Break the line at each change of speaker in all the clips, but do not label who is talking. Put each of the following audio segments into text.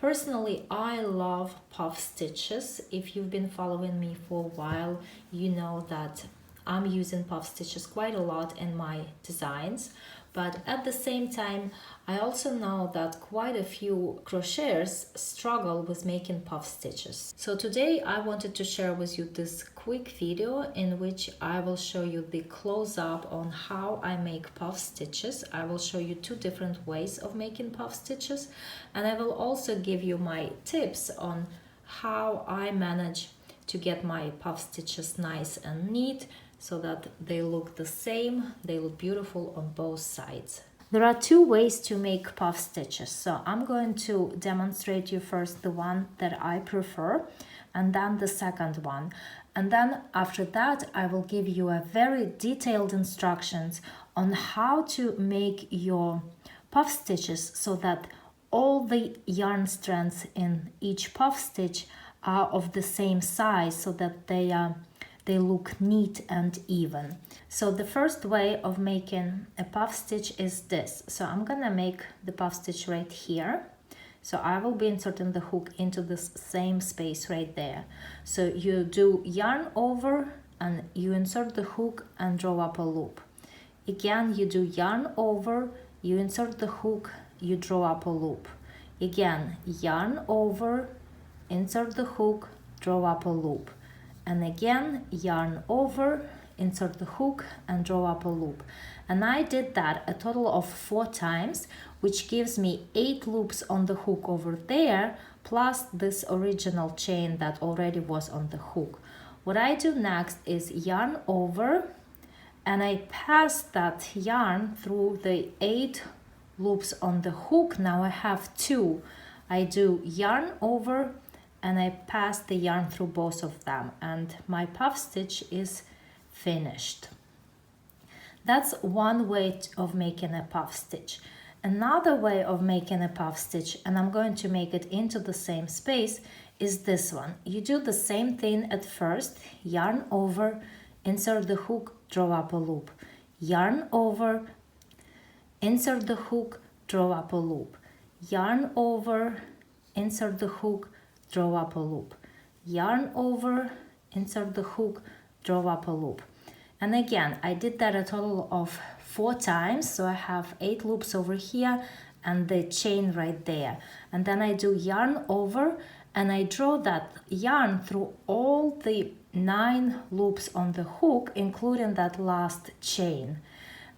Personally, I love puff stitches. If you've been following me for a while, you know that I'm using puff stitches quite a lot in my designs. But at the same time, I also know that quite a few crocheters struggle with making puff stitches. So today I wanted to share with you this quick video in which I will show you the close-up on how I make puff stitches. I will show you two different ways of making puff stitches, and I will also give you my tips on how I manage to get my puff stitches nice and neat, so that they look the same, they look beautiful on both sides. There are two ways to make puff stitches, so I'm going to demonstrate you first the one that I prefer and then the second one. And then after that I will give you a very detailed instructions on how to make your puff stitches so that all the yarn strands in each puff stitch are of the same size, so that they look neat and even. So the first way of making a puff stitch is this. So I'm gonna make the puff stitch right here. So I will be inserting the hook into this same space right there. So you do yarn over and you insert the hook and draw up a loop. Again, you do yarn over, you insert the hook, you draw up a loop. Again, yarn over, insert the hook, draw up a loop. And again, yarn over, insert the hook and draw up a loop. And I did that a total of 4 times, which gives me 8 loops on the hook over there, plus this original chain that already was on the hook. What I do next is yarn over, and I pass that yarn through the 8 loops on the hook. Now I have 2. I do yarn over, and I pass the yarn through both of them, and my puff stitch is finished. That's one way of making a puff stitch. Another way of making a puff stitch, and I'm going to make it into the same space, is this one. You do the same thing at first, yarn over, insert the hook, draw up a loop. Yarn over, insert the hook, draw up a loop. Yarn over, insert the hook, draw up a loop. Yarn over, insert the hook, draw up a loop. And again, I did that a total of 4 times, so I have 8 loops over here and the chain right there. And then I do yarn over, and I draw that yarn through all the 9 loops on the hook, including that last chain.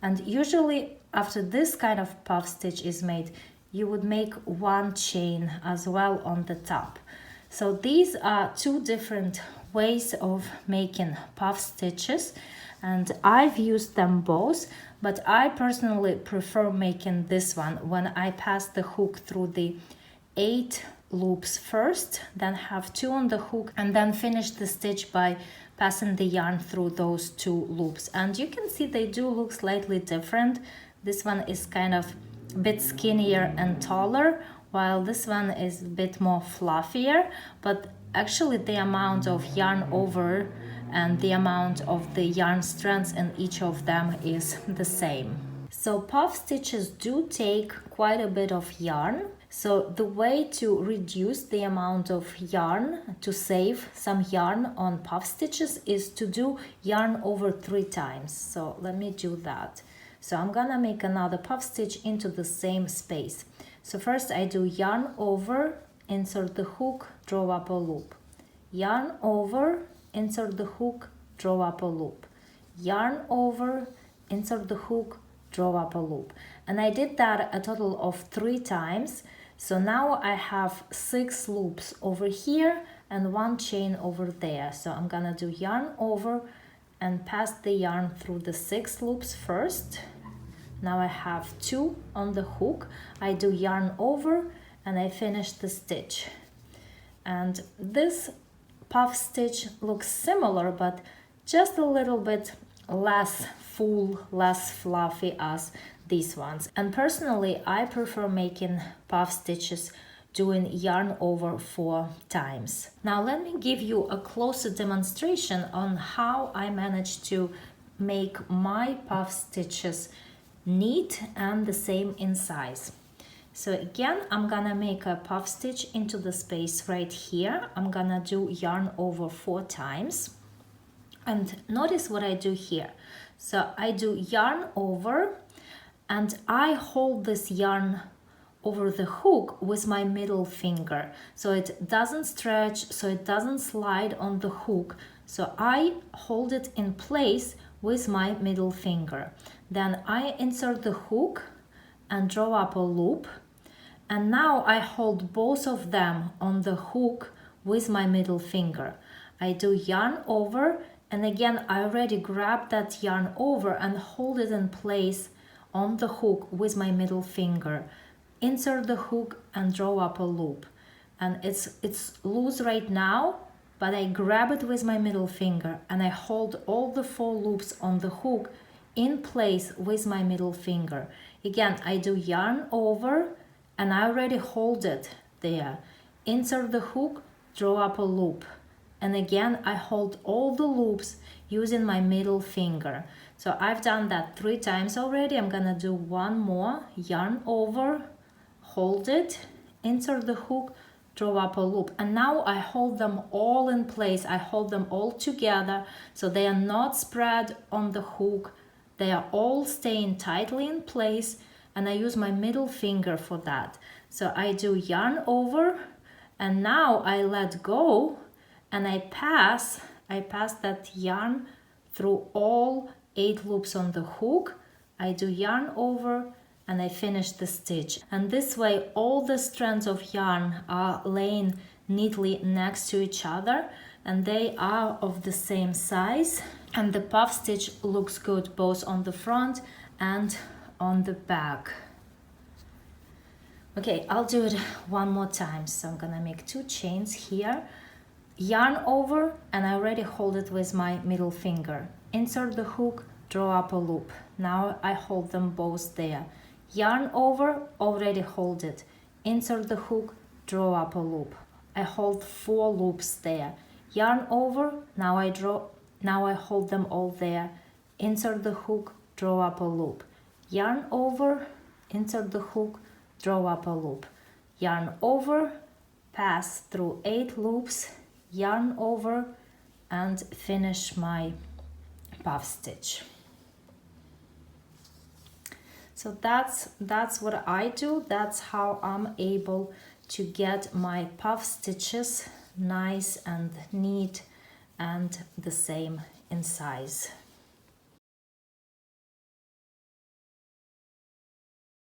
And usually after this kind of puff stitch is made, you would make 1 chain as well on the top. So these are 2 different ways of making puff stitches, and I've used them both, but I personally prefer making this one when I pass the hook through the 8 loops first, then have 2 on the hook, and then finish the stitch by passing the yarn through those 2 loops. And you can see they do look slightly different. This one is kind of a bit skinnier and taller, while this one is a bit more fluffier, but actually the amount of yarn over and the amount of the yarn strands in each of them is the same. So puff stitches do take quite a bit of yarn. So the way to reduce the amount of yarn, to save some yarn on puff stitches, is to do yarn over 3 times. So let me do that. So I'm gonna make another puff stitch into the same space. So first I do yarn over, insert the hook, draw up a loop. Yarn over, insert the hook, draw up a loop. Yarn over, insert the hook, draw up a loop. And I did that a total of 3 times. So now I have 6 loops over here and 1 chain over there. So I'm gonna do yarn over and pass the yarn through the 6 loops first. Now I have 2 on the hook. I do yarn over and I finish the stitch. And this puff stitch looks similar, but just a little bit less full, less fluffy as these ones. And personally, I prefer making puff stitches doing yarn over 4 times. Now let me give you a closer demonstration on how I managed to make my puff stitches neat and the same in size. So again, I'm gonna make a puff stitch into the space right here. I'm gonna do yarn over 4 times. And notice what I do here. So I do yarn over, and I hold this yarn over the hook with my middle finger. So it doesn't stretch, so it doesn't slide on the hook. So I hold it in place with my middle finger. Then I insert the hook and draw up a loop. And now I hold both of them on the hook with my middle finger. I do yarn over, and again I already grabbed that yarn over and hold it in place on the hook with my middle finger. Insert the hook and draw up a loop. And it's loose right now, but I grab it with my middle finger and I hold all the 4 loops on the hook in place with my middle finger. Again, I do yarn over, and I already hold it there. Insert the hook, draw up a loop. And again, I hold all the loops using my middle finger. So I've done that 3 times already. I'm gonna do 1 more. Yarn over, hold it, insert the hook, draw up a loop. And now I hold them all in place. I hold them all together so they are not spread on the hook. They are all staying tightly in place, and I use my middle finger for that. So I do yarn over, and now I let go and I pass that yarn through all 8 loops on the hook. I do yarn over and I finish the stitch. And this way all the strands of yarn are laying neatly next to each other, and they are of the same size, and the puff stitch looks good both on the front and on the back. Okay, I'll do it 1 more time. So I'm gonna make 2 chains here. Yarn over, and I already hold it with my middle finger. Insert the hook, draw up a loop. Now I hold them both there. Yarn over, already hold it. Insert the hook, draw up a loop. I hold 4 loops there. Yarn over, now I hold them all there. Insert the hook, draw up a loop. Yarn over, insert the hook, draw up a loop. Yarn over, pass through 8 loops, yarn over, and finish my puff stitch. So that's what I do. That's how I'm able to get my puff stitches nice and neat and the same in size.